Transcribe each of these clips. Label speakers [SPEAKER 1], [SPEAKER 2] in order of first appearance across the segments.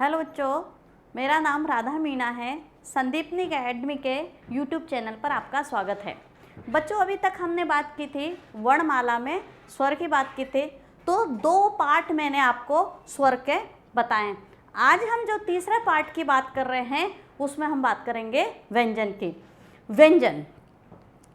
[SPEAKER 1] Hello बच्चों, मेरा नाम राधा मीना है। संदीपनी एकेडमी के यूट्यूब चैनल पर आपका स्वागत है। बच्चों, अभी तक हमने बात की थी वर्णमाला में स्वर की बात की थी, तो 2 पार्ट मैंने आपको स्वर के बताएं। आज हम जो तीसरे पार्ट की बात कर रहे हैं उसमें हम बात करेंगे व्यंजन की।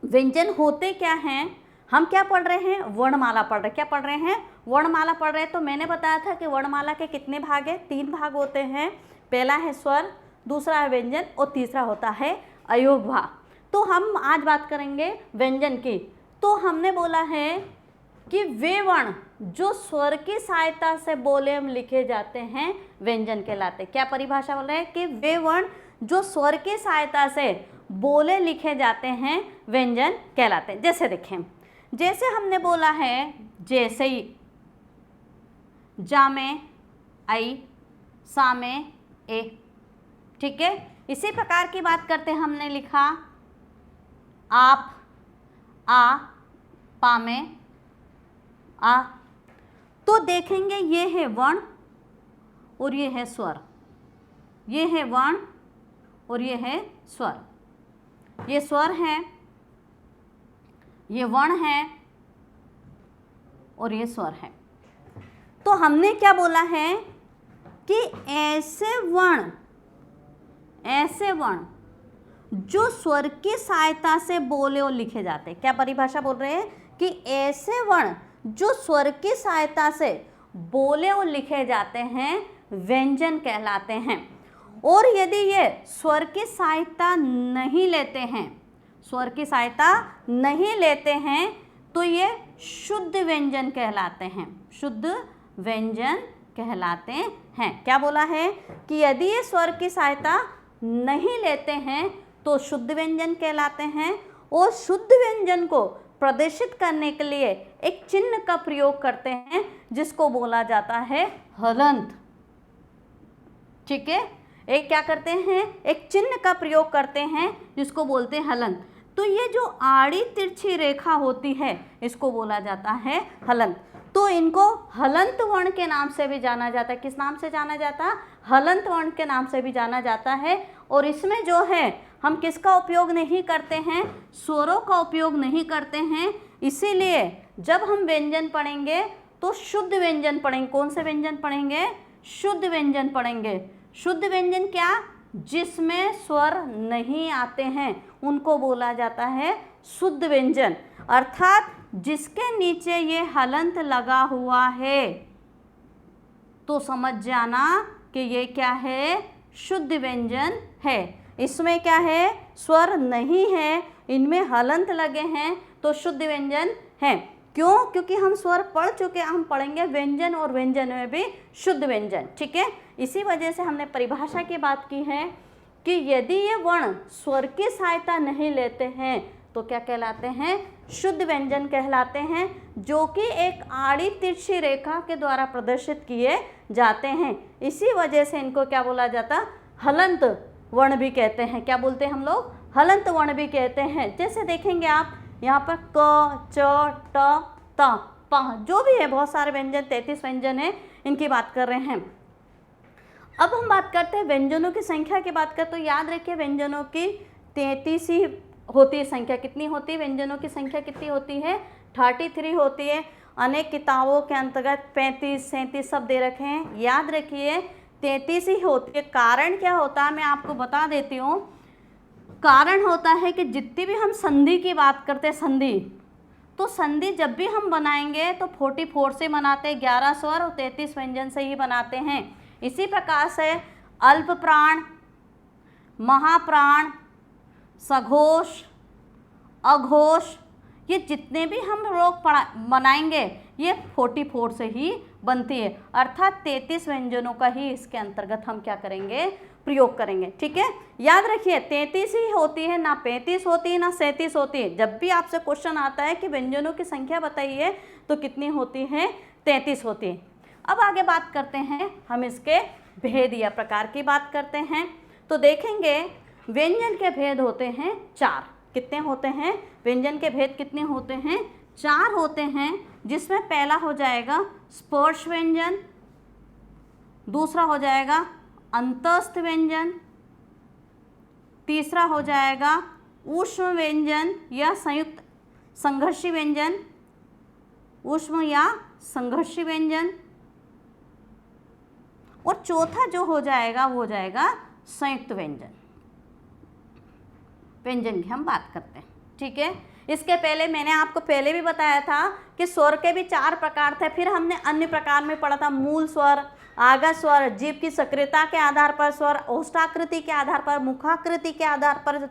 [SPEAKER 1] व्यंजन होते क्या हैं? हम क्या पढ़ रहे हैं? वर्णमाला पढ़ रहे। क्या पढ़ रहे हैं? वर्णमाला पढ़ रहे हैं। तो मैंने बताया था कि वर्णमाला के कितने भाग हैं? 3 भाग होते हैं। पहला है स्वर, दूसरा है व्यंजन और तीसरा होता है अयोग भाग। तो हम आज बात करेंगे व्यंजन की। तो हमने बोला है कि वे वर्ण जो स्वर की सहायता से बोले में लिखे जाते हैं व्यंजन कहलाते। क्या परिभाषा बोल रहे हैं? कि वे वर्ण जो स्वर की सहायता से बोले लिखे जाते हैं व्यंजन कहलाते हैं। जैसे देखें, जैसे हमने बोला है जैसे ही, जा में आई, सा में ए, ठीक है। इसी प्रकार की बात करते हमने लिखा आप, आ, पा में आ। तो देखेंगे ये है वर्ण और ये है स्वर, ये है वर्ण और ये है स्वर। ये स्वर है, ये वर्ण है और ये स्वर है। तो हमने क्या बोला है कि ऐसे वर्ण जो स्वर की सहायता से बोले और लिखे जाते हैं। क्या परिभाषा बोल रहे हैं? कि ऐसे वर्ण जो स्वर की सहायता से बोले और लिखे जाते हैं व्यंजन कहलाते हैं। और यदि ये स्वर की सहायता नहीं लेते हैं, स्वर की सहायता नहीं लेते हैं, तो ये शुद्ध व्यंजन कहलाते हैं। शुद्ध व्यंजन कहलाते हैं। क्या बोला है? कि यदि ये स्वर की सहायता नहीं लेते हैं तो शुद्ध व्यंजन कहलाते हैं। और शुद्ध व्यंजन को प्रदर्शित करने के लिए एक चिन्ह का प्रयोग करते हैं जिसको बोला जाता है हलंत। ठीक है, एक क्या करते हैं? एक चिन्ह का प्रयोग करते हैं जिसको बोलते हैं हलंत। तो ये जो आड़ी तिरछी रेखा होती है इसको बोला जाता है हलंत। तो इनको हलंत वर्ण के नाम से भी जाना जाता है। किस नाम से जाना जाता है? हलंत वर्ण के नाम से भी जाना जाता है। और इसमें जो है हम किसका उपयोग नहीं करते हैं? स्वरों का उपयोग नहीं करते हैं। इसीलिए जब हम व्यंजन पढ़ेंगे तो शुद्ध व्यंजन पढ़ेंगे। कौन से व्यंजन पढ़ेंगे? शुद्ध व्यंजन पढ़ेंगे। शुद्ध व्यंजन क्या? जिसमें स्वर नहीं आते हैं उनको बोला जाता है शुद्ध व्यंजन। अर्थात जिसके नीचे ये हलंत लगा हुआ है तो समझ जाना कि ये क्या है? शुद्ध व्यंजन है। इसमें क्या है? स्वर नहीं है, इनमें हलंत लगे हैं तो शुद्ध व्यंजन है। क्यों? क्योंकि हम स्वर पढ़ चुके हैं, हम पढ़ेंगे व्यंजन और व्यंजन में भी शुद्ध व्यंजन। ठीक है, इसी वजह से हमने परिभाषा की बात की है कि यदि ये वर्ण स्वर की सहायता नहीं लेते हैं तो क्या कहलाते हैं? शुद्ध व्यंजन कहलाते हैं, जो कि एक आड़ी तिरछी रेखा के द्वारा प्रदर्शित किए जाते हैं। इसी वजह से इनको क्या बोला जाता? हलंत वर्ण भी कहते हैं। क्या बोलते हैं हम लोग? हलंत वर्ण भी कहते हैं। जैसे देखेंगे आप यहाँ पर क, च, ट, त, प, जो भी है, बहुत सारे व्यंजन, 33 व्यंजन है, इनकी बात कर रहे हैं। अब हम बात करते हैं व्यंजनों की संख्या की बात करते। तो याद रखिए व्यंजनों की 33 ही होती है संख्या। कितनी होती है? व्यंजनों की संख्या कितनी होती है? 33 होती है। अनेक किताबों के अंतर्गत 35, 37 सब दे रखे हैं। याद रखिए 33 ही होती है। कारण क्या होता है मैं आपको बता देती हूँ। कारण होता है कि जितनी भी हम संधि की बात करते हैं, संधि, तो संधि जब भी हम बनाएंगे तो 44 से बनाते हैं, 11 स्वर और 33 व्यंजन से ही बनाते हैं। इसी प्रकार से अल्प प्राण, महाप्राण, सघोष, अघोष, ये जितने भी हम लोग बनाएंगे ये 44 से ही बनती है। अर्थात 33 व्यंजनों का ही इसके अंतर्गत हम क्या करेंगे? प्रयोग करेंगे। ठीक है, याद रखिए 33 ही होती है, ना 35 होती है, ना 37 होती है। जब भी आपसे क्वेश्चन आता है कि व्यंजनों की संख्या बताइए तो कितनी होती है? 33 होती है। अब आगे बात करते हैं, हम इसके भेद या प्रकार की बात करते हैं। तो देखेंगे व्यंजन के भेद होते हैं 4। कितने होते हैं? व्यंजन के भेद कितने होते हैं? 4 होते हैं। जिसमें पहला हो जाएगा स्पर्श व्यंजन, दूसरा हो जाएगा अंतस्थ व्यंजन, तीसरा हो जाएगा ऊष्म व्यंजन या संयुक्त संघर्षी व्यंजन, ऊष्म या संघर्षी व्यंजन, और चौथा जो हो जाएगा वो हो जाएगा संयुक्त व्यंजन। व्यंजन की हम बात करते हैं, ठीक है। इसके पहले मैंने आपको पहले भी बताया था कि स्वर के भी 4 प्रकार थे, फिर हमने अन्य प्रकार में पढ़ा था मूल स्वर, आगा स्वर, जीभ की सक्रियता के आधार पर स्वर, ओष्ठाकृति के आधार पर, मुखाकृति के आधार पर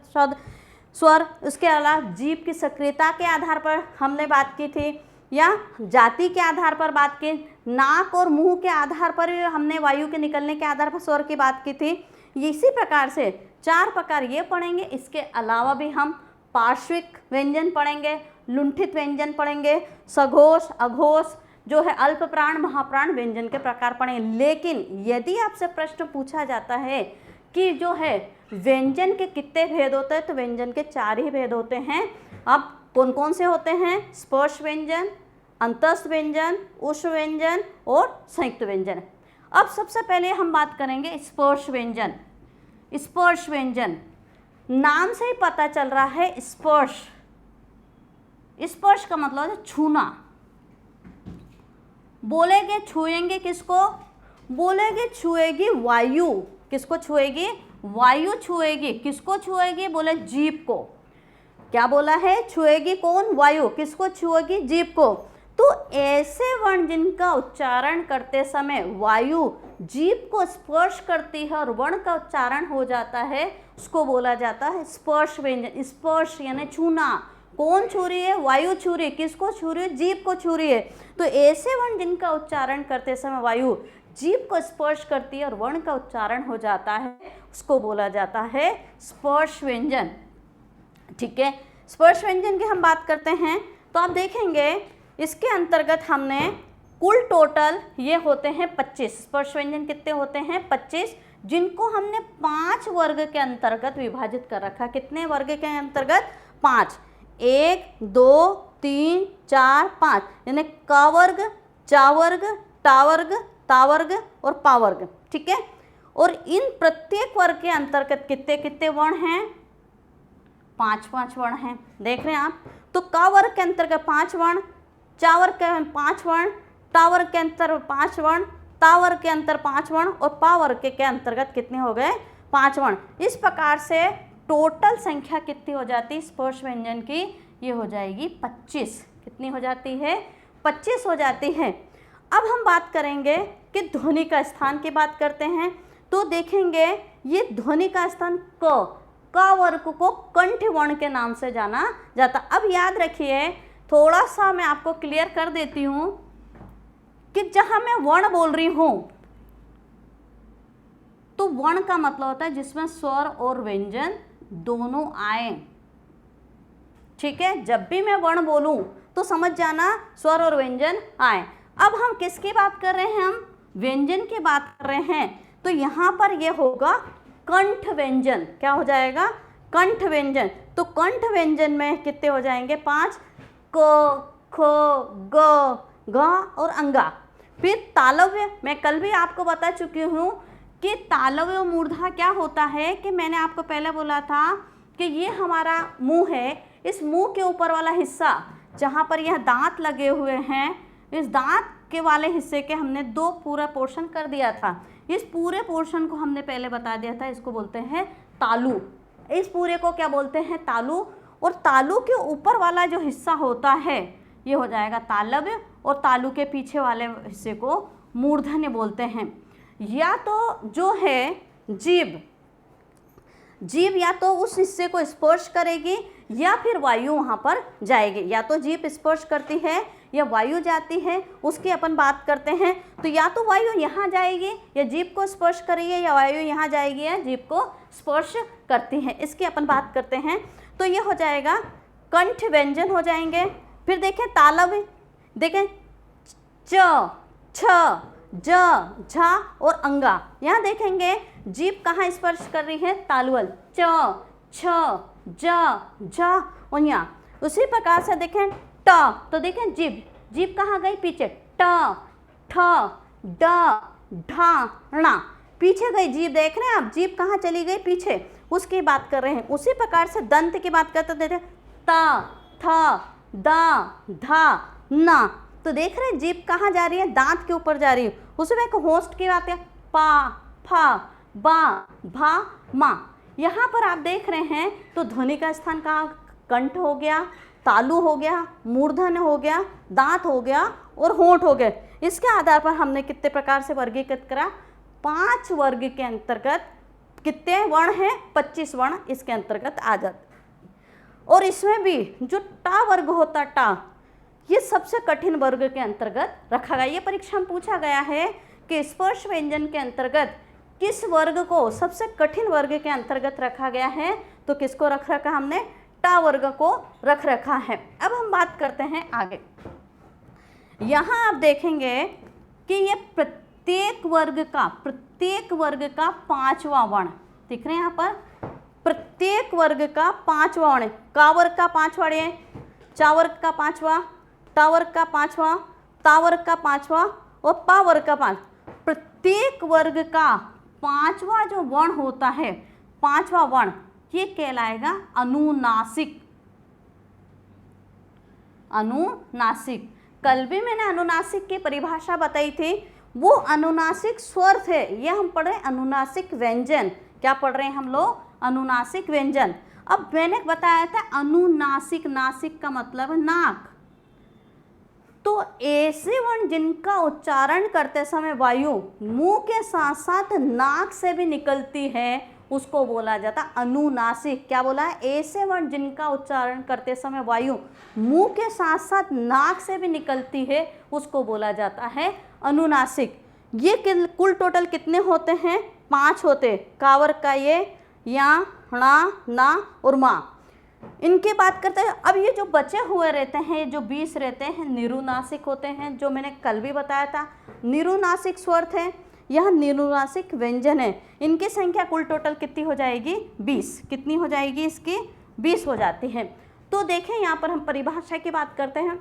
[SPEAKER 1] स्वर, उसके अलावा जीभ की सक्रियता के आधार पर हमने बात की थी, या जाति के आधार पर बात की, नाक और मुंह के आधार पर भी हमने वायु के निकलने के आधार पर स्वर की बात की थी। इसी प्रकार से 4 प्रकार ये पढ़ेंगे। इसके अलावा भी हम पार्श्विक व्यंजन पढ़ेंगे, लुंठित व्यंजन पढ़ेंगे, सघोष, अघोष, जो है अल्प प्राण, महाप्राण व्यंजन के प्रकार पढ़ेंगे। लेकिन यदि आपसे प्रश्न पूछा जाता है कि जो है व्यंजन के कितने भेद होते हैं, तो व्यंजन के 4 ही भेद होते हैं। अब कौन कौन से होते हैं? स्पर्श व्यंजन, अंतस्थ व्यंजन, ऊष्म व्यंजन और संयुक्त व्यंजन। अब सबसे पहले हम बात करेंगे स्पर्श व्यंजन। स्पर्श व्यंजन, नाम से ही पता चल रहा है स्पर्श। स्पर्श का मतलब है छूना। बोलेंगे छुएंगे किसको? बोलेंगे छुएगी वायु। किसको छुएगी? वायु छुएगी। किसको छुएगी? बोले जीभ को। क्या बोला है? छुएगी कौन? वायु। किसको छुएगी? जीभ को। तो ऐसे वर्ण जिनका उच्चारण करते समय वायु जीभ को स्पर्श करती है और वर्ण का उच्चारण हो जाता है, उसको बोला जाता है स्पर्श व्यंजन। स्पर्श यानी छूना। कौन छू रही है? वायु छू रही है। किसको छू रही है? जीभ को छू रही है। तो ऐसे वर्ण जिनका उच्चारण करते समय वायु जीभ को स्पर्श करती है और वर्ण का उच्चारण हो जाता है, उसको बोला जाता है स्पर्श व्यंजन। ठीक है, स्पर्श व्यंजन की हम बात करते हैं तो आप देखेंगे इसके अंतर्गत हमने कुल टोटल ये होते हैं 25। स्पर्श व्यंजन कितने होते हैं? 25, जिनको हमने 5 वर्ग के अंतर्गत विभाजित कर रखा। कितने वर्ग के अंतर्गत? 5। 1, 2, 3, 4, 5, यानी क वर्ग, चा वर्ग, टा वर्ग, ता वर्ग और पा वर्ग। ठीक है, और इन प्रत्येक वर्ग के अंतर्गत कितने कितने वर्ण हैं? 5 वर्ण हैं। देख रहे हैं आप? तो क वर्ग के अंतर्गत 5 वर्ण, चा वर्ग के 5 वर्ण, टा वर्ग के अंतर 5 वर्ण, ता वर्ग के अंतर 5 वर्ण और पा वर्ग के अंतर्गत कितने हो गए? 5 वर्ण। इस प्रकार से टोटल संख्या कितनी हो जाती है स्पर्श व्यंजन की? ये हो जाएगी 25। कितनी हो जाती है? 25 हो जाती है। अब हम बात करेंगे कि ध्वनि का स्थान की बात करते हैं तो देखेंगे ये ध्वनि का स्थान क वर्ग को कंठ वर्ण के नाम से जाना जाता। अब याद रखिए, थोड़ा सा मैं आपको क्लियर कर देती हूँ कि जहाँ मैं वर्ण बोल रही हूँ तो वर्ण का मतलब होता है जिसमें स्वर और व्यंजन दोनों आए। ठीक है, जब भी मैं वर्ण बोलूं तो समझ जाना स्वर और व्यंजन आए। अब हम किसकी बात कर रहे हैं? हम व्यंजन की बात कर रहे हैं। तो यहाँ पर ये होगा कंठ व्यंजन। क्या हो जाएगा? कंठ व्यंजन। तो कंठ व्यंजन में कितने हो जाएंगे? 5। क, ख, ग, घ और अंगा। फिर तालव्य, मैं कल भी आपको बता चुकी हूँ कि तालव्य मूर्धा क्या होता है कि मैंने आपको पहले बोला था कि ये हमारा मुंह है। इस मुंह के ऊपर वाला हिस्सा जहाँ पर यह दांत लगे हुए हैं, इस दांत के वाले हिस्से के हमने 2 पूरा पोर्शन कर दिया था। इस पूरे पोर्शन को हमने पहले बता दिया था, इसको बोलते हैं तालु। इस पूरे को क्या बोलते हैं? तालु। और तालु के ऊपर वाला जो हिस्सा होता है ये हो जाएगा तालव्य, और तालु के पीछे वाले हिस्से को मूर्धन्य बोलते हैं। या तो जो है जीभ या तो उस हिस्से को स्पर्श करेगी या फिर वायु वहाँ पर जाएगी। या तो जीभ स्पर्श करती है या वायु जाती है, उसकी अपन बात करते हैं। तो या तो वायु यहाँ जाएगी या जीभ को स्पर्श करेगी, या वायु यहाँ जाएगी या जीभ को स्पर्श करती है, इसकी अपन बात करते हैं। तो ये हो जाएगा कंठ व्यंजन हो जाएंगे। फिर देखें तालव्य, देखें च, छ, ज, झा और अंगा। यहाँ देखेंगे जीभ कहाँ स्पर्श कर रही है? तालुअल। च, छ, ज, झा और यहाँ। उसी प्रकार से देखें ट, तो देखें जीभ कहाँ गई? पीछे। ट, ठ, ड, ढा, णा। पीछे गई जीभ, देख रहे हैं आप जीभ कहाँ चली गई, पीछे, उसकी बात कर रहे हैं। उसी प्रकार से दंत की बात करते थे, ता, था, दा, धा, ना, तो देख रहे हैं जीभ कहाँ जा रही है, दांत के ऊपर जा रही है। उसी में एक होस्ट की बात है, पा, फा, बा, भा, मा। यहाँ पर आप देख रहे हैं तो ध्वनि का स्थान कहाँ, कंठ हो गया, तालु हो गया, मूर्धन्य हो गया, दांत हो गया और होंठ हो गए। इसके आधार पर हमने कितने प्रकार से वर्गीकृत करा, 5 वर्ग के अंतर्गत कितने वर्ण हैं, 25 वर्ण इसके अंतर्गत आ जाते। और इसमें भी जो टा वर्ग होता, टा, ये सबसे कठिन वर्ग के अंतर्गत रखा गया। ये परीक्षा में पूछा गया है कि स्पर्श व्यंजन के अंतर्गत किस वर्ग को सबसे कठिन वर्ग के अंतर्गत रखा गया है, तो किसको रख रखा हमने, टा वर्ग को रख रखा है। अब हम बात करते हैं आगे। यहाँ आप देखेंगे कि ये प्रत्येक वर्ग का 5वां वर्ण दिख रहे हैं यहाँ पर, प्रत्येक वर्ग का 5वां वर्ण, का वर्ग का 5 वर्ण है, चा वर्ग का 5वां, टा वर्ग का 5वां, ता वर्ग का 5वां और पा वर्ग का 5। प्रत्येक वर्ग का 5वां जो वर्ण होता है, 5वां वर्ण, ये कहलाएगा अनुनासिक। अनुनासिक, कल भी मैंने अनुनासिक की परिभाषा बताई थी, वो अनुनासिक स्वर थे। ये हम पढ़ रहे हैं अनुनासिक व्यंजन। क्या पढ़ रहे हैं हम लोग, अनुनासिक व्यंजन। अब मैंने बताया था अनुनासिक, नासिक का मतलब है नाक, तो ऐसे वर्ण जिनका उच्चारण करते समय वायु मुंह के साथ साथ नाक से भी निकलती है, उसको बोला जाता अनुनासिक। क्या बोला है, ऐसे वर्ण जिनका उच्चारण करते समय वायु मुंह के साथ साथ नाक से भी निकलती है, उसको बोला जाता है अनुनासिक। ये कुल टोटल कितने होते हैं, 5 होते, कावर का ये, या, णा, ना और मा। इनकी बात करते हैं। अब ये जो बचे हुए रहते हैं, जो 20 रहते हैं, निरुनासिक होते हैं, जो मैंने कल भी बताया था, निरुनासिक स्वर थे, यह निरुनासिक व्यंजन है। इनकी संख्या कुल टोटल कितनी हो जाएगी, 20। कितनी हो जाएगी इसकी, 20 हो जाती है। तो देखें यहाँ पर हम परिभाषा की बात करते हैं।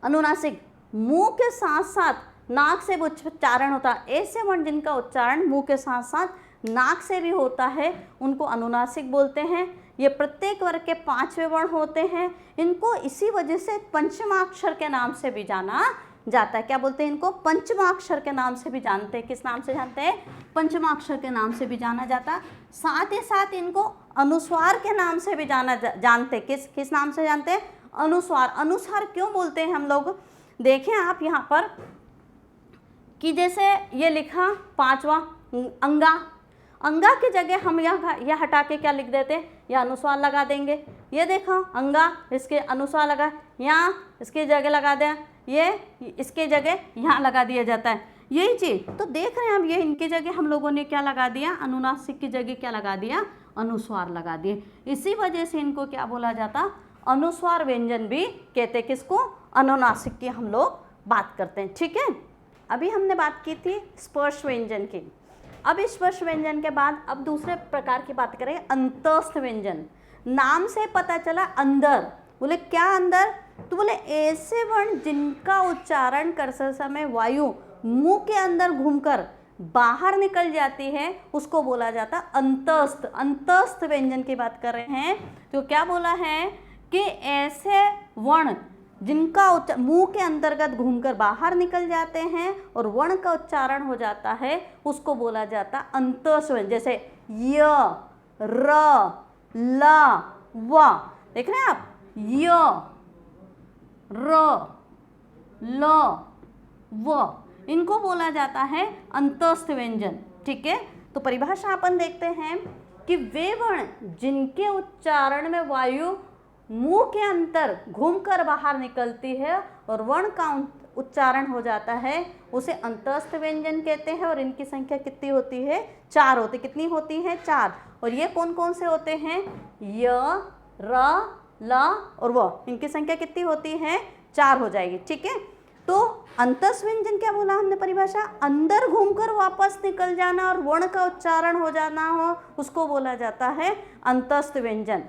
[SPEAKER 1] अनुनासिक, मुंह के साथ साथ नाक से भी उच्चारण होता है, ऐसे वर्ण जिनका उच्चारण मुंह के साथ साथ नाक से भी होता है, उनको अनुनासिक बोलते हैं। ये प्रत्येक वर्ग के 5वें वर्ण होते हैं। इनको इसी वजह से पंचमाक्षर के नाम से भी जाना जाता है। क्या बोलते हैं इनको, पंचमाक्षर के नाम से भी जानते हैं। किस नाम से जानते हैं, पंचमाक्षर के नाम से भी जाना जाता। साथ ही साथ इनको अनुस्वार के नाम से भी जानते। किस नाम से जानते हैं, अनुस्वार। अनुस्वार क्यों बोलते हैं हम लोग, देखें आप यहाँ पर कि जैसे ये लिखा 5वां अंगा, अंगा की जगह हम यह हटा के क्या लिख देते हैं, यह अनुस्वार लगा देंगे। ये देखो अंगा, इसके अनुस्वार लगा, यहाँ इसकी जगह लगा दें, ये इसके जगह यहाँ लगा दिया जाता है। यही चीज़ तो देख रहे हैं हम, ये इनकी जगह हम लोगों ने क्या लगा दिया, अनुनासिक की जगह क्या लगा दिया, अनुस्वार लगा दिए। इसी वजह से इनको क्या बोला जाता, अनुस्वार व्यंजन भी कहते। किसको, अनुनासिक की हम लोग बात करते हैं। ठीक है, अभी हमने बात की थी स्पर्श व्यंजन की। अब स्पर्श व्यंजन के बाद अब दूसरे प्रकार की बात करें, अंतस्थ व्यंजन। नाम से पता चला अंदर, बोले क्या अंदर, तो बोले ऐसे वर्ण जिनका उच्चारण करते समय वायु मुंह के अंदर घूमकर बाहर निकल जाती है, उसको बोला जाता अंतस्थ। अंतस्थ व्यंजन की बात कर रहे हैं, तो क्या बोला है कि ऐसे वर्ण जिनका मुंह के अंतर्गत घूमकर बाहर निकल जाते हैं और वर्ण का उच्चारण हो जाता है, उसको बोला जाता अंतस्थ व्यंजन। जैसे य, र, ल, व, देख रहे हैं आप, य, र, ल, व, इनको बोला जाता है अंतस्थ व्यंजन। ठीक है, तो परिभाषा अपन देखते हैं कि वे वर्ण जिनके उच्चारण में वायु मुंह के अंदर घूमकर बाहर निकलती है और वर्ण का उच्चारण हो जाता है, उसे अंतस्थ व्यंजन कहते हैं। और इनकी संख्या कितनी होती है, 4 होती। कितनी होती है, 4। और ये कौन कौन से होते हैं, य, र, ल और व, इनकी संख्या कितनी होती है, 4 हो जाएगी। ठीक है, तो अंतस्थ व्यंजन क्या बोला हमने परिभाषा, अंदर घूमकर वापस निकल जाना और वर्ण का उच्चारण हो जाना हो, उसको बोला जाता है अंतस्थ व्यंजन।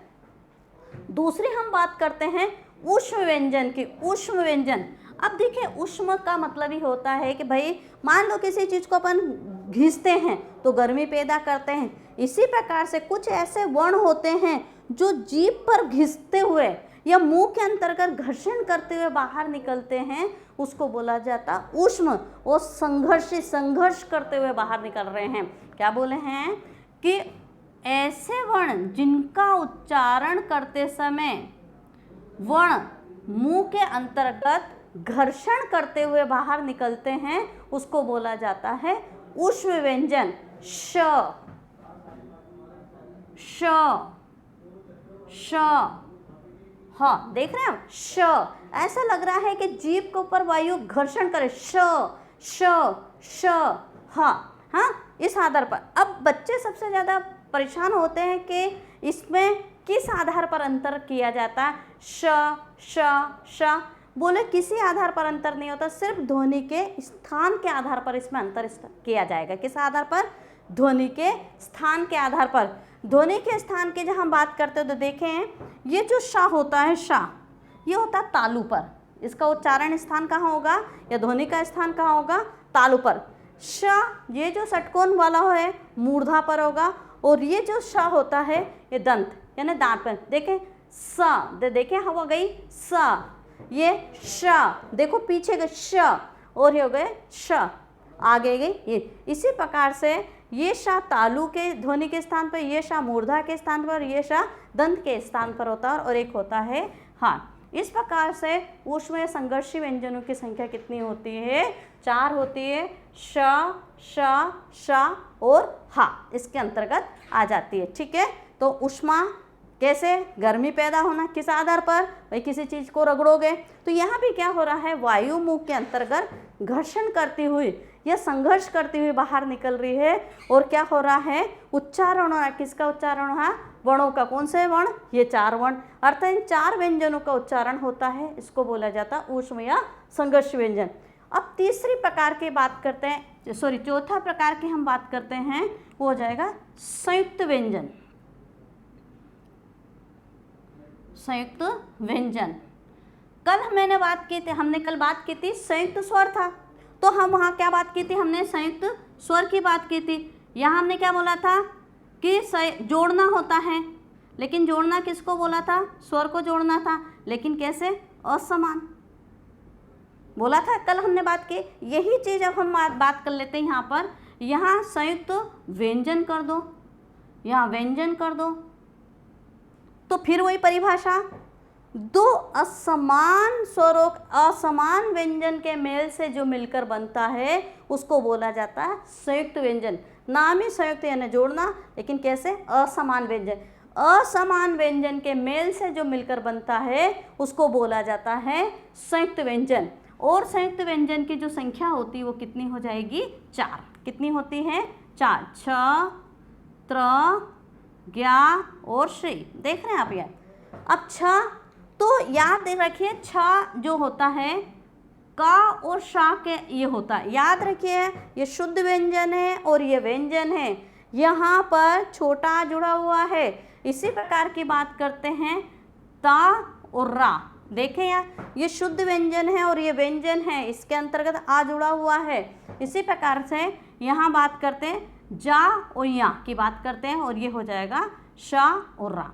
[SPEAKER 1] दूसरी हम बात करते हैं ऊष्म व्यंजन की। ऊष्म व्यंजन, अब देखिए ऊष्म का मतलब ही होता है कि भाई मान लो किसी चीज़ को अपन घिसते हैं तो गर्मी पैदा करते हैं। इसी प्रकार से कुछ ऐसे वर्ण होते हैं जो जीभ पर घिसते हुए या मुंह के अंतर्गत घर्षण करते हुए बाहर निकलते हैं, उसको बोला जाता ऊष्म। वो संघर्ष करते हुए बाहर निकल रहे हैं। क्या बोले हैं कि ऐसे वर्ण जिनका उच्चारण करते समय वर्ण मुंह के अंतर्गत घर्षण करते हुए बाहर निकलते हैं, उसको बोला जाता है ऊष्म व्यंजन। श, श, श, ह, देख रहे हैं आप, श। ऐसा लग रहा है कि जीभ के ऊपर वायु घर्षण करे, श, श, श, ह। हाँ, इस आधार पर अब बच्चे सबसे ज़्यादा परेशान होते हैं कि इसमें किस आधार पर अंतर किया जाता है। श, श, श बोले किसी आधार पर अंतर नहीं होता, सिर्फ ध्वनि के स्थान के आधार पर इसमें अंतर किया जाएगा। किस आधार पर? ध्वनि के स्थान के आधार पर। ध्वनि के स्थान की जब हम बात करते हैं तो देखें, ये जो श होता है, श, ये होता है तालु पर। इसका उच्चारण स्थान कहाँ होगा या ध्वनि का स्थान कहाँ होगा? तालु पर। श, ये जो षटकोण वाला है मूर्धा पर होगा, और ये जो श होता है ये दंत यानी दांत पर। देखें स, देखें हवा गई स, ये श, देखो पीछे गए श, और ये हो गए श, आगे गई ये। इसी प्रकार से ये श तालु के ध्वनि के स्थान पर, ये श मूर्धा के स्थान पर, ये श दंत के स्थान पर होता है, और एक होता है हाँ। इस प्रकार से ऊष्म या संघर्षी व्यंजनों की संख्या कितनी होती है? 4 होती है। श, श, श और हा इसके अंतर्गत आ जाती है। ठीक है, तो ऊष्मा कैसे? गर्मी पैदा होना। किस आधार पर? भाई किसी चीज को रगड़ोगे तो यहाँ भी क्या हो रहा है? वायु मुख के अंतर्गत घर्षण करती हुई या संघर्ष करती हुई बाहर निकल रही है, और क्या हो रहा है? उच्चारण हो रहा है। किसका उच्चारण हो रहा है? वर्णों का। कौन से वर्ण? ये 4 वर्ण, अर्थात इन 4 व्यंजनों का उच्चारण होता है। इसको बोला जाता है ऊष्म या संघर्ष व्यंजन। अब तीसरी प्रकार की बात करते हैं, चौथा प्रकार की हम बात करते हैं, वो हो जाएगा संयुक्त व्यंजन। संयुक्त व्यंजन। हमने कल बात की थी संयुक्त स्वर था, तो हम वहाँ क्या बात की थी? हमने संयुक्त स्वर की बात की थी। यहाँ हमने क्या बोला था कि जोड़ना होता है, लेकिन जोड़ना किसको बोला था? स्वर को जोड़ना था, लेकिन कैसे? असमान बोला था, कल हमने बात की। यही चीज़ अब हम बात कर लेते हैं यहाँ पर। यहाँ संयुक्त व्यंजन कर दो, यहाँ व्यंजन कर दो, तो फिर वही परिभाषा, 2 असमान स्वरों, असमान व्यंजन के मेल से जो मिलकर बनता है उसको बोला जाता है संयुक्त व्यंजन। नाम ही संयुक्त यानी जोड़ना, लेकिन कैसे? असमान व्यंजन। असमान व्यंजन के मेल से जो मिलकर बनता है उसको बोला जाता है संयुक्त व्यंजन। और संयुक्त व्यंजन की जो संख्या होती है वो कितनी हो जाएगी? 4। कितनी होती है? 4। छ, त्र, ज्ञा और श्री। देख रहे हैं आप ये। अब छ, तो याद रखिए, छ जो होता है का और शा के ये होता है, याद रखिए ये शुद्ध व्यंजन है और ये व्यंजन है। यहाँ पर छोटा जुड़ा हुआ है। इसी प्रकार की बात करते हैं ता और रा। देखें यार, ये शुद्ध व्यंजन है और ये व्यंजन है, इसके अंतर्गत आ जुड़ा हुआ है। इसी प्रकार से यहाँ बात करते हैं जा और या की बात करते हैं, और ये हो जाएगा शा और रा।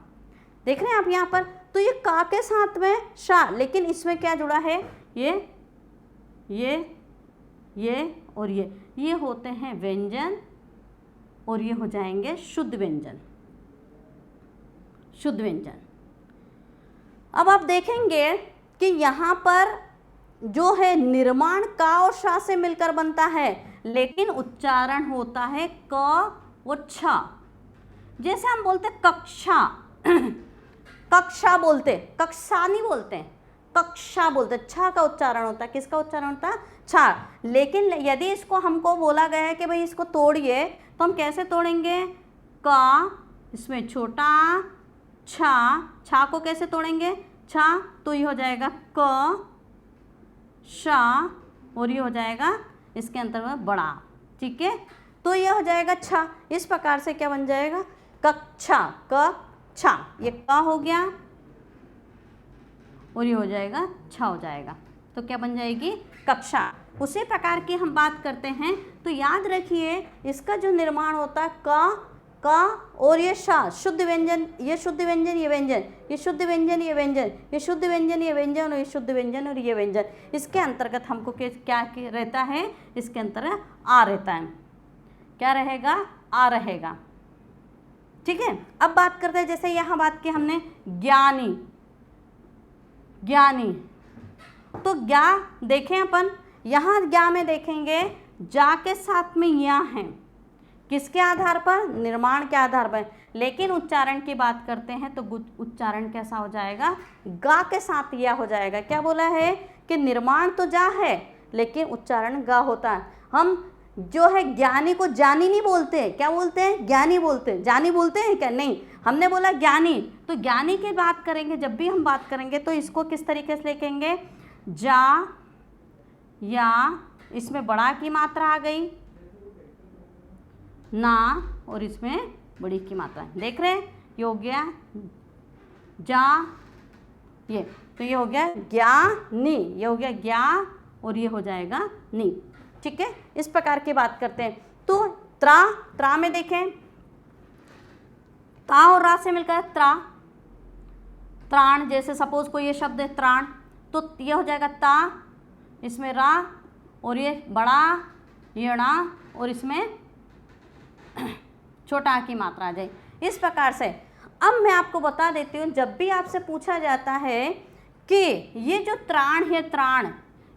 [SPEAKER 1] देख रहे हैं आप यहाँ पर, तो ये का के साथ में शा, लेकिन इसमें क्या जुड़ा है? ये और ये होते हैं व्यंजन, और ये हो जाएंगे शुद्ध व्यंजन। शुद्ध व्यंजन। अब आप देखेंगे कि यहाँ पर जो है निर्माण का और शा से मिलकर बनता है, लेकिन उच्चारण होता है क और छ। जैसे हम बोलते कक्षा, कक्षा बोलते, कक्षा नहीं बोलते, कक्षा बोलते। छ का उच्चारण होता है, किसका उच्चारण होता है? छ। लेकिन यदि इसको हमको बोला गया है कि भाई इसको तोड़िए, तो हम कैसे तोड़ेंगे? क, इसमें छोटा छा को कैसे तोड़ेंगे? छा, तो ये हो जाएगा क, शा, और ये हो जाएगा इसके अंतर्गत बड़ा। ठीक है, तो ये हो जाएगा छ। इस प्रकार से क्या बन जाएगा? कक्षा, कक्षा। ये क हो गया और ये हो जाएगा छ हो जाएगा, तो क्या बन जाएगी? कक्षा, उसी प्रकार की हम बात करते हैं। तो याद रखिए इसका जो निर्माण होता है का और ये शा, शुद्ध व्यंजन, ये शुद्ध व्यंजन, ये व्यंजन, ये शुद्ध व्यंजन, ये व्यंजन, ये शुद्ध व्यंजन, ये व्यंजन, और ये शुद्ध व्यंजन और ये व्यंजन, इसके अंतर्गत हमको क्या रहता है, इसके अंतर्गत आ रहता है। क्या रहेगा, आ रहेगा। ठीक है, अब बात करते हैं, जैसे यहाँ बात की हमने ज्ञानी, ज्ञानी, तो ज्ञा देखें अपन, यहाँ ज्ञा में देखेंगे जा के साथ में या है, किसके आधार पर, निर्माण के आधार पर। लेकिन उच्चारण की बात करते हैं तो उच्चारण कैसा हो जाएगा, गा के साथ या हो जाएगा। क्या बोला है कि निर्माण तो जा है लेकिन उच्चारण गा होता है। हम जो है ज्ञानी को जानी नहीं बोलते, क्या बोलते हैं, ज्ञानी बोलते हैं। जानी बोलते हैं क्या, नहीं, हमने बोला ज्ञानी। तो ज्ञानी की बात करेंगे, जब भी हम बात करेंगे तो इसको किस तरीके से लिखेंगे, जा या, इसमें बड़ा की मात्रा आ गई ना, और इसमें बड़ी की मात्रा, देख रहे हैं, ये हो गया जा, ये तो ये हो गया ज्ञानी, ये हो गया ज्ञा, और ये हो जाएगा नी। ठीक है, इस प्रकार की बात करते हैं। तो त्रा में देखें, ता और रा से मिलकर त्रा, त्राण, जैसे सपोज कोई ये शब्द है त्राण, तो ये हो जाएगा ता, इसमें रा, और ये बड़ा, ये णा, और इसमें छोटा आ की मात्रा आ जाए। इस प्रकार से अब मैं आपको बता देती हूँ, जब भी आपसे पूछा जाता है कि ये जो त्राण है, त्राण,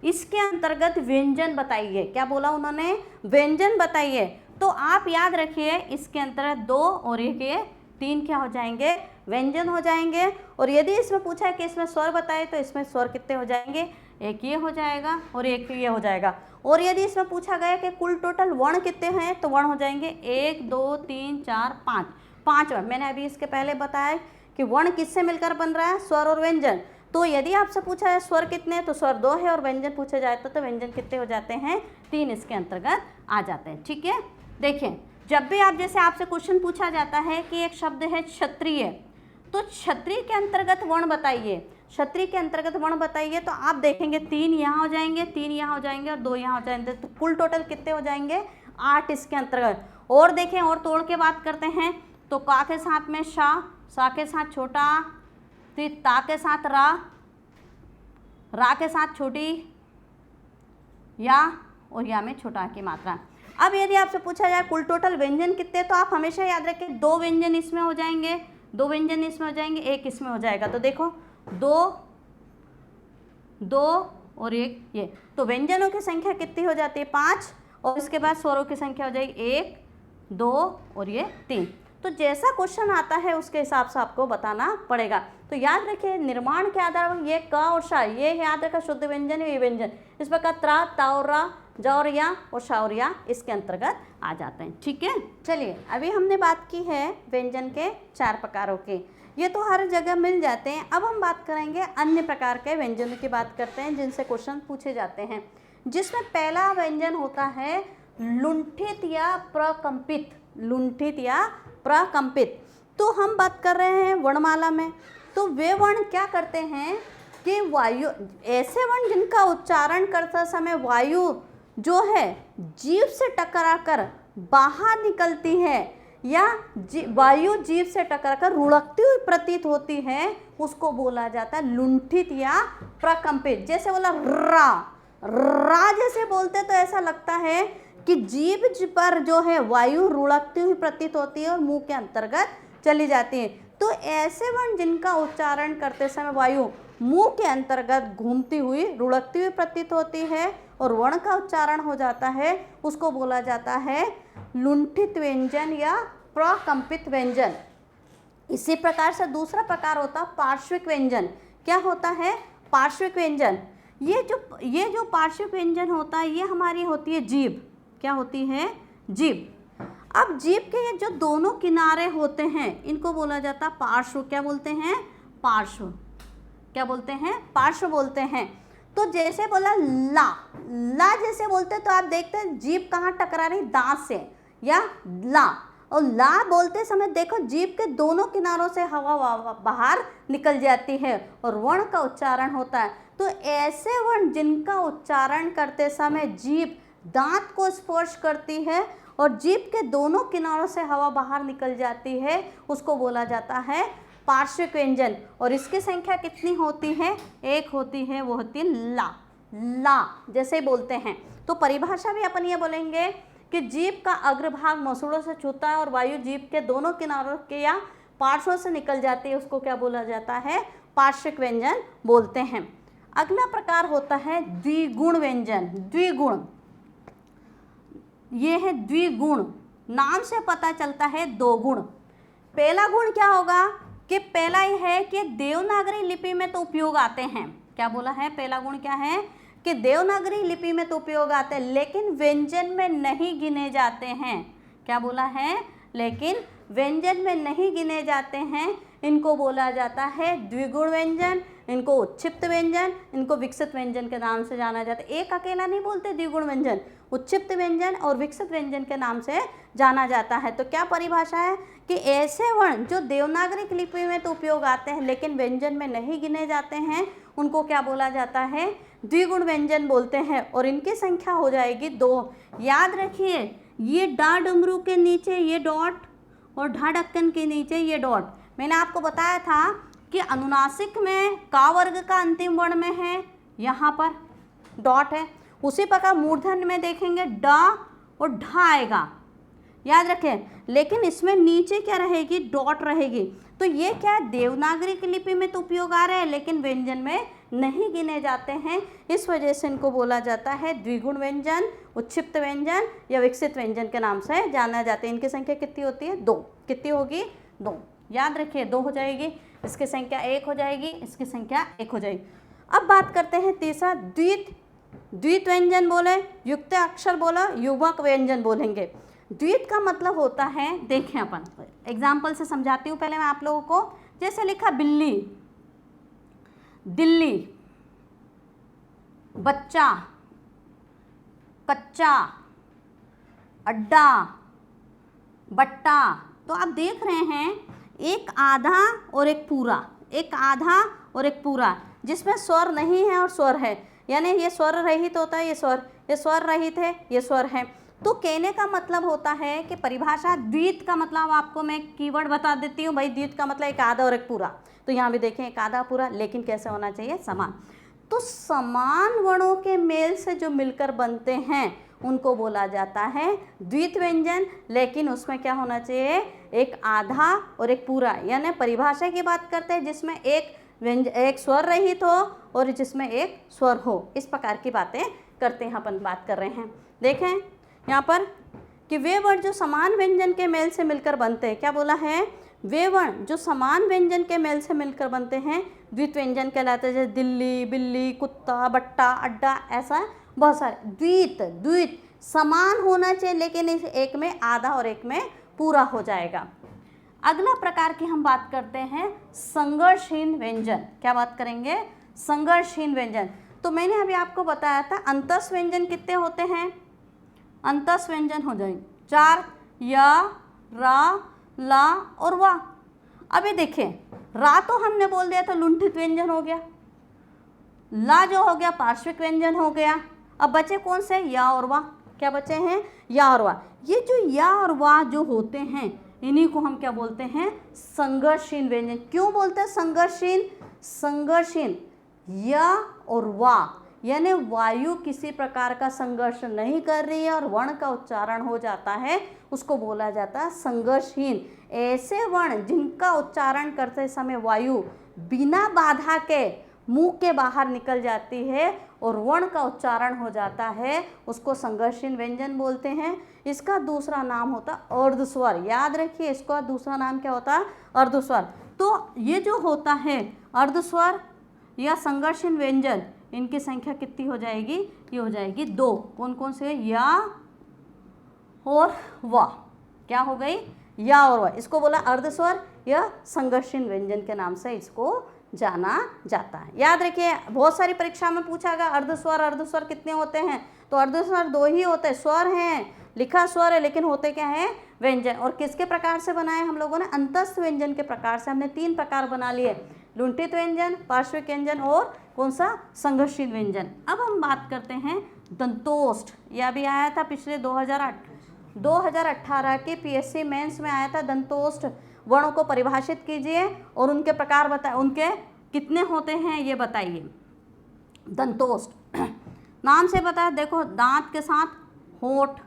[SPEAKER 1] इसके अंतर्गत व्यंजन बताइए, क्या बोला उन्होंने, व्यंजन बताइए, तो आप याद रखिए इसके अंतर्गत 2 और एक ये 3 क्या हो जाएंगे, व्यंजन हो जाएंगे। और यदि इसमें पूछा है कि इसमें स्वर बताए तो इसमें स्वर कितने हो जाएंगे, एक ये हो जाएगा और एक ये हो जाएगा। और यदि इसमें पूछा गया कि कुल टोटल वर्ण कितने हैं, तो वर्ण हो जाएंगे 1 2 3 4 5, 5 वर्ण। मैंने अभी इसके पहले बताया कि वर्ण किससे मिलकर बन रहा है, स्वर और व्यंजन। तो यदि आपसे पूछा है स्वर कितने हैं, तो स्वर 2 है, और व्यंजन पूछा जाए तो व्यंजन कितने हो जाते हैं, 3 इसके अंतर्गत आ जाते हैं। ठीक है, देखें, जब भी आप, जैसे आपसे क्वेश्चन पूछा जाता है कि एक शब्द है क्षत्रिय, तो क्षत्रिय के अंतर्गत वर्ण बताइए, क्षत्रिय के अंतर्गत वर्ण बताइए, तो आप देखेंगे 3 यहाँ हो जाएंगे, 3 यहाँ हो जाएंगे और 2 यहाँ हो जाएंगे, तो कुल टोटल कितने हो जाएंगे, 8 इसके अंतर्गत। और देखें, और तोड़ के बात करते हैं, तो का के साथ में शा, सा के साथ छोटा, ता के साथ रा के साथ छोटी या, और या में छोटा की मात्रा। अब यदि आपसे पूछा जाए कुल टोटल व्यंजन कितने, तो आप हमेशा याद रखें 2 व्यंजन इसमें हो जाएंगे, 2 व्यंजन इसमें हो जाएंगे, 1 इसमें हो जाएगा। तो देखो 2 और 1 ये, तो व्यंजनों की संख्या कितनी हो जाती है, 5, और इसके बाद स्वरों की संख्या हो जाएगी 1 2 और ये 3। तो जैसा क्वेश्चन आता है उसके हिसाब से आपको बताना पड़ेगा। तो याद रखिए निर्माण के आधार पर ये क और शा, ये याद रखा शुद्ध व्यंजन है, ये व्यंजन। इस प्रकार त्रा, ता और रा, जा और या और शा और या इसके अंतर्गत आ जाते हैं। ठीक है, चलिए अभी हमने बात की है व्यंजन के 4 प्रकारों की, ये तो हर जगह मिल जाते हैं। अब हम बात करेंगे अन्य प्रकार के व्यंजनों की बात करते हैं जिनसे क्वेश्चन पूछे जाते हैं, जिसमें पहला व्यंजन होता है लुंठित या प्रकंपित, लुंठित या प्रकंपित। तो हम बात कर रहे हैं वर्णमाला में, तो वे वर्ण क्या करते हैं कि वायु, ऐसे वर्ण जिनका उच्चारण करते समय वायु जो है जीभ से टकराकर बाहर निकलती है या वायु जीभ से टकराकर रुड़कती हुई प्रतीत होती है, उसको बोला जाता है लुंठित या प्रकंपित। जैसे बोला रा, रा जैसे बोलते तो ऐसा लगता है कि जीभ पर जो है वायु रुड़कती हुई प्रतीत होती है और मुंह के अंतर्गत चली जाती है। तो ऐसे वर्ण जिनका उच्चारण करते समय वायु मुंह के अंतर्गत घूमती हुई रुड़कती हुई प्रतीत होती है और वर्ण का उच्चारण हो जाता है, उसको बोला जाता है लुंठित व्यंजन या प्रकंपित व्यंजन। इसी प्रकार से दूसरा प्रकार होता है पार्श्विक व्यंजन। क्या होता है पार्श्विक व्यंजन? ये जो पार्श्विक व्यंजन होता है ये हमारी होती है जीभ। क्या होती है? जीभ। अब जीभ के ये जो दोनों किनारे होते हैं इनको बोला जाता है पार्श्व। क्या बोलते हैं? पार्श्व। क्या बोलते हैं? पार्श्व बोलते हैं। तो जैसे बोला ला, ला जैसे बोलते हैं तो आप देखते हैं जीभ कहाँ टकरा रही? दांत से, या ला। और ला बोलते समय देखो जीभ के दोनों किनारों से हवा बाहर निकल जाती है और वर्ण का उच्चारण होता है। तो ऐसे वर्ण जिनका उच्चारण करते समय जीभ दांत को स्पर्श करती है और जीभ के दोनों किनारों से हवा बाहर निकल जाती है, उसको बोला जाता है पार्श्विक व्यंजन। और इसकी संख्या कितनी होती है? एक होती है, वो होती है ला। ला जैसे बोलते हैं। तो परिभाषा भी अपन ये बोलेंगे कि जीभ का अग्रभाग मसूड़ों से छूता है और वायु जीभ के दोनों किनारों के या पार्श्वों से निकल जाती है, उसको क्या बोला जाता है? पार्श्विक व्यंजन बोलते हैं। अगला प्रकार होता है द्विगुण व्यंजन। द्विगुण, ये है द्विगुण, नाम से पता चलता है दो गुण। पहला गुण क्या होगा कि पहला ये है कि देवनागरी लिपि में तो उपयोग आते हैं। क्या बोला है? पहला गुण क्या है कि देवनागरी लिपि में तो उपयोग आते हैं लेकिन व्यंजन में नहीं गिने जाते हैं। क्या बोला है? लेकिन व्यंजन में नहीं गिने जाते हैं। इनको बोला जाता है द्विगुण व्यंजन, इनको उच्छिप्त व्यंजन, इनको विकसित व्यंजन के नाम से जाना जाता है। एक अकेला नहीं बोलते द्विगुण व्यंजन, उच्छिप्त व्यंजन और विकसित व्यंजन के नाम से जाना जाता है। तो क्या परिभाषा है कि ऐसे वर्ण जो देवनागरी लिपि में तो उपयोग आते हैं लेकिन व्यंजन में नहीं गिने जाते हैं, उनको क्या बोला जाता है? द्विगुण व्यंजन बोलते हैं। और इनकी संख्या हो जाएगी 2। याद रखिए, ये डा डमरू के नीचे ये डॉट और ढा ढक्कन के नीचे ये डॉट। मैंने आपको बताया था कि अनुनासिक में का वर्ग का अंतिम वर्ण में है, यहाँ पर डॉट है। उसी प्रकार मूर्धन्य में देखेंगे डा और ढा आएगा, याद रखें। लेकिन इसमें नीचे क्या रहेगी? डॉट रहेगी। तो ये क्या है? देवनागरी की लिपि में तो उपयोग आ रहे हैं लेकिन व्यंजन में नहीं गिने जाते हैं, इस वजह से इनको बोला जाता है द्विगुण व्यंजन, उच्छिप्त व्यंजन या विकसित व्यंजन के नाम से जाना जाते हैं। इनकी संख्या कितनी होती है? 2। कितनी होगी? 2। याद रखिए 2 हो जाएगी, इसकी संख्या 1 हो जाएगी, इसकी संख्या 1 हो जाएगी। अब बात करते हैं तीसरा द्वित। द्वित व्यंजन बोले, युक्त अक्षर बोला, युग्मक व्यंजन बोलेंगे। द्वित का मतलब होता है, देखें अपन एग्जाम्पल से समझाती हूँ पहले मैं आप लोगों को। जैसे लिखा बिल्ली, दिल्ली, बच्चा, कच्चा, अड्डा, बट्टा। तो आप देख रहे हैं एक आधा और एक पूरा, एक आधा और एक पूरा, जिसमें स्वर नहीं है और स्वर है, यानी ये स्वर रहित होता है, ये स्वर रहित है, ये स्वर है। तो कहने का मतलब होता है कि परिभाषा द्वित का मतलब आपको मैं कीवर्ड बता देती हूँ भाई। द्वित का मतलब एक आधा और एक पूरा। तो यहाँ भी देखें एक आधा पूरा, लेकिन कैसे होना चाहिए? समान। तो समान वर्णों के मेल से जो मिलकर बनते हैं उनको बोला जाता है द्वित व्यंजन, लेकिन उसमें क्या होना चाहिए? एक आधा और एक पूरा। यानी परिभाषा की बात करते हैं जिसमें एक स्वर रहित हो और जिसमें एक स्वर हो, इस प्रकार की बातें करते हैं अपन बात कर रहे हैं। देखें यहाँ पर कि वे वर्ण जो समान व्यंजन के मेल से मिलकर बनते हैं, क्या बोला है? वे वर्ण जो समान व्यंजन के मेल से मिलकर बनते हैं द्वित व्यंजन कहलाते हैं। जैसे दिल्ली, बिल्ली, कुत्ता, बट्टा, अड्डा, ऐसा बहुत सारे। द्वित समान होना चाहिए लेकिन इस एक में आधा और एक में पूरा हो जाएगा। अगला प्रकार की हम बात करते हैं संघर्षहीन व्यंजन। क्या बात करेंगे? संघर्षहीन व्यंजन। तो मैंने अभी आपको बताया था अंतस व्यंजन कितने होते हैं? अंतस व्यंजन हो जाएंगे 4, या, रा, ला और वा। अभी देखिए रा तो हमने बोल दिया था लुंठित व्यंजन हो गया, ला जो हो गया पार्श्विक व्यंजन हो गया। अब बचे कौन से? या और वा। क्या बचे हैं? या और वा। ये जो या और वा जो होते हैं इन्हीं को हम क्या बोलते हैं? संघर्षहीन व्यंजन। क्यों बोलते हैं संघर्षहीन? संघर्षहीन या और वा यानी वायु किसी प्रकार का संघर्ष नहीं कर रही है और वर्ण का उच्चारण हो जाता है, उसको बोला जाता है संघर्षहीन। ऐसे वर्ण जिनका उच्चारण करते समय वायु बिना बाधा के मुंह के बाहर निकल जाती है और वर्ण का उच्चारण हो जाता है, उसको संघर्षहीन व्यंजन बोलते हैं। इसका दूसरा नाम होता अर्धस्वर। याद रखिए इसका दूसरा नाम क्या होता है? अर्धस्वर। तो ये जो होता है अर्धस्वर या संघर्षहीन व्यंजन, इनकी संख्या कितनी हो जाएगी? ये हो जाएगी 2। कौन कौन से? या और वा। क्या हो गई? या और वा। इसको बोला अर्धस्वर या संघर्षहीन व्यंजन के नाम से इसको जाना जाता है। याद रखिए बहुत सारी परीक्षा में पूछा गया अर्धस्वर, अर्धस्वर कितने होते हैं? तो अर्धस्वर 2 ही होते हैं। स्वर हैं लिखा स्वर है लेकिन होते क्या है, व्यंजन। और किसके प्रकार से बनाए हम लोगों ने, अंतस्थ व्यंजन के प्रकार से। हमने 3 प्रकार बना लिए, लुंठित व्यंजन, पार्श्विक व्यंजन और कौन सा, संघर्षित व्यंजन। अब हम बात करते हैं दंतोष्ठ। यह भी आया था पिछले 2018 के पीएससी मेंस में आया था। दंतोष्ठ वर्णों को परिभाषित कीजिए और उनके प्रकार बताए, उनके कितने होते हैं ये बताइए। दंतोष्ठ नाम से पता है, देखो दांत के साथ होंठ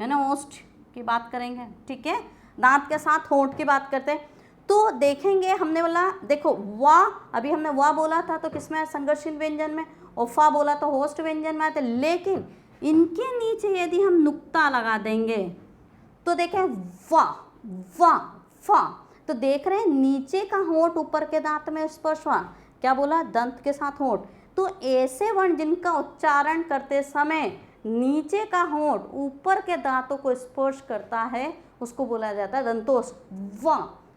[SPEAKER 1] है ना, ओष्ठ की बात करेंगे, ठीक है, दांत के साथ होंठ की बात करते हैं। तो देखेंगे हमने बोला, देखो वा, अभी हमने वा बोला था तो किसमें, संघर्षित व्यंजन में, और फा बोला तो होष्ठ व्यंजन में आते। लेकिन इनके नीचे यदि हम नुक्ता लगा देंगे तो देखें वा वा फा, तो देख रहे हैं नीचे का होंठ ऊपर के दांत में स्पर्श हुआ, क्या बोला, दंत के साथ होंठ। तो ऐसे वर्ण जिनका उच्चारण करते समय नीचे का होंठ ऊपर के दांतों को स्पर्श करता है उसको बोला जाता है दंतोष्ठ।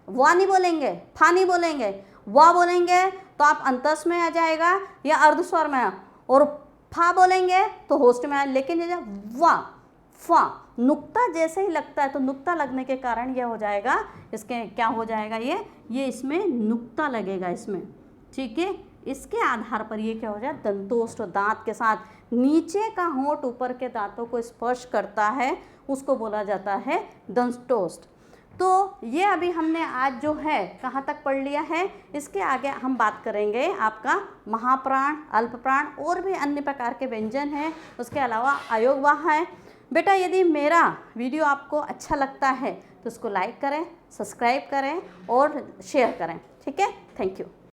[SPEAKER 1] वा नहीं बोलेंगे, फा नहीं बोलेंगे, वा बोलेंगे तो आप अंतस में आ जाएगा या अर्धस्वर में, और फा बोलेंगे तो होष्ठ में आ। लेकिन ये वा फा नुक्ता जैसे ही लगता है तो नुक्ता लगने के कारण यह हो जाएगा, इसके क्या हो जाएगा, ये इसमें नुक्ता लगेगा इसमें, ठीक है। इसके आधार पर ये क्या हो जाए, दंतोष्ठ। दांत के साथ नीचे का होंठ ऊपर के दांतों को स्पर्श करता है उसको बोला जाता है दंतोष्ठ। तो ये अभी हमने आज जो है कहाँ तक पढ़ लिया है। इसके आगे हम बात करेंगे आपका महाप्राण, अल्पप्राण और भी अन्य प्रकार के व्यंजन हैं, उसके अलावा अयोगवाह है। बेटा यदि मेरा वीडियो आपको अच्छा लगता है तो उसको लाइक करें, सब्सक्राइब करें और शेयर करें, ठीक है। Thank you.